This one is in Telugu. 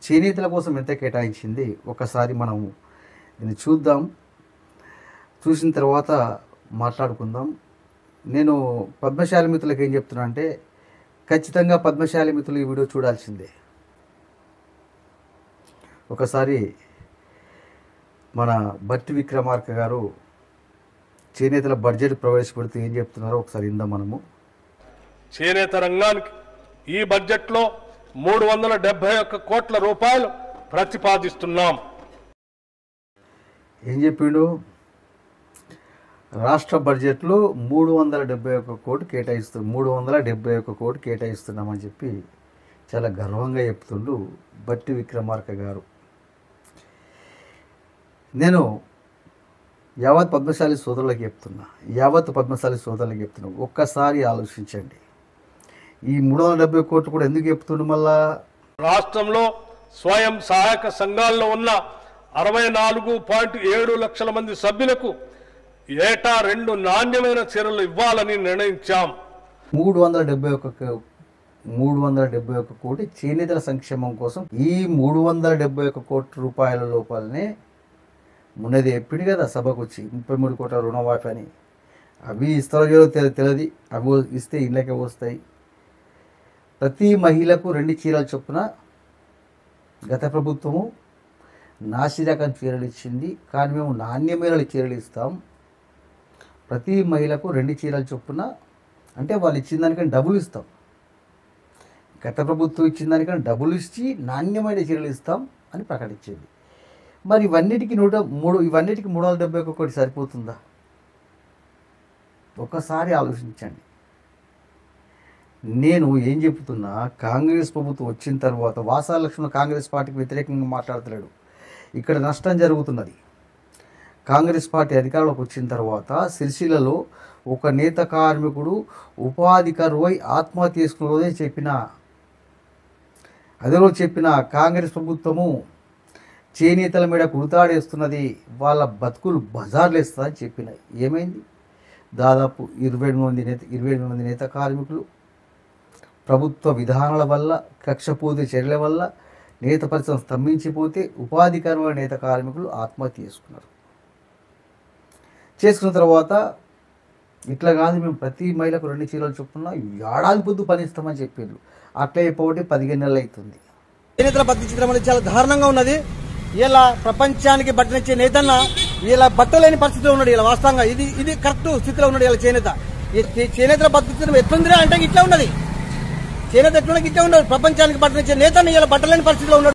చేనేతల కోసం ఎంత కేటాయించింది ఒకసారి మనం దీన్ని చూద్దాం. చూసిన తర్వాత మాట్లాడుకుందాం. నేను పద్మశాలి మిత్రులకు ఏం చెప్తున్నా అంటే, ఖచ్చితంగా పద్మశాలి మిత్రులు ఈ వీడియో చూడాల్సిందే. ఒకసారి మన భట్టి విక్రమార్క గారు చేనేతల బడ్జెట్ ప్రవేశపెడితే ఏం చెప్తున్నారో ఒకసారి ఇందాం మనము. చేనేత రంగానికి ఈ బడ్జెట్లో 371 కోట్ల రూపాయలు ప్రతిపాదిస్తున్నాం. ఏం చెప్పిండు? రాష్ట్ర బడ్జెట్లో 371 కోట్లు కేటాయిస్తున్నాం, 371 కోట్లు కేటాయిస్తున్నామని చెప్పి చాలా గర్వంగా చెప్తుండు భట్టి విక్రమార్క గారు. నేను యావత్ పద్మశాలి సోదరులకు చెప్తున్నా, ఒక్కసారి ఆలోచించండి. ఈ 370 కోట్లు కూడా ఎందుకు చెప్తుండు? మళ్ళా రాష్ట్రంలో స్వయం సహాయక సంఘాల్లో ఉన్న 64.7 లక్షల మంది సభ్యులకు ఏటా 2 నాణ్యమైన చీరలు ఇవ్వాలని నిర్ణయించాం. 371 కోటి చేనేతల సంక్షేమం కోసం. ఈ 371 కోట్ల రూపాయల లోపలనే మొన్నది ఎప్పుడు కదా సభకు వచ్చి 33 కోట్ల రుణమాఫీ అని, అవి ఇస్తారో తెలియదు. అవి ఇస్తే ఇళ్ళకే వస్తాయి. ప్రతి మహిళకు 2 చీరలు చొప్పున గత ప్రభుత్వము నాసిరకం చీరలు ఇచ్చింది, కానీ మేము నాణ్యమైన చీరలు ఇస్తాం. ప్రతి మహిళకు 2 చీరలు చొప్పున, అంటే వాళ్ళు ఇచ్చిన దానికన్నా డబ్బులు ఇస్తాం. గత ప్రభుత్వం ఇచ్చిన దానికన్నా డబ్బులు ఇచ్చి నాణ్యమైన చీరలు ఇస్తాం అని ప్రకటించింది. మరి ఇవన్నిటికీ 371 కోటి సరిపోతుందా? ఒకసారి ఆలోచించండి. నేను ఏం చెప్తున్నా, కాంగ్రెస్ ప్రభుత్వం వచ్చిన తర్వాత వాసాల లక్ష్మణ్ కాంగ్రెస్ పార్టీకి వ్యతిరేకంగా మాట్లాడతలేడు. ఇక్కడ నష్టం జరుగుతున్నది. కాంగ్రెస్ పార్టీ అధికారంలోకి వచ్చిన తర్వాత సిరిసిల్లలో ఒక నేత కార్మికుడు ఉపాధి కరువై ఆత్మహత్య చేసుకున్న రోజే చెప్పిన కాంగ్రెస్ ప్రభుత్వము చేనేతల మీద కుడతాడేస్తున్నది, వాళ్ళ బతుకులు బజార్లు వేస్తుందని చెప్పిన. ఏమైంది? దాదాపు 28 మంది నేత కార్మికులు ప్రభుత్వ విధానాల వల్ల, కక్షపూరిత చర్యల వల్ల నేత పరిశ్రమ స్తంభించిపోతే ఉపాధి కరువైన నేత కార్మికులు ఆత్మహత్య చేసుకున్న తర్వాత ఇట్లా కాదు, మేము ప్రతి మహిళకు 2 చీరలు చొప్పున ఏడాది పొద్దు పనిస్తామని చెప్పారు. అట్లా అయిపోతే 15 నెలలు అవుతుంది. చేనేతల పద్ధతి చిత్రం అనేది చాలా దారుణంగా ఉన్నది. ఇలా ప్రపంచానికి బట్టనిచ్చే నేతన్న ఇలా బట్టలేని పరిస్థితిలో ఉన్నాడు. ఇలా వాస్తవంగా ఇది కరెక్ట్ స్థితిలో ఉన్నాడు. ఇలా చేనేతల పద్ధతి ఎట్లుందిరా అంటే ఇట్లా ఉన్నది. చేనేత ఎట్లున్నా ఇట్లా ఉండదు. ప్రపంచానికి బట్టనిచ్చే నేతన్న ఇలా బట్టలేని పరిస్థితిలో ఉన్నాడు.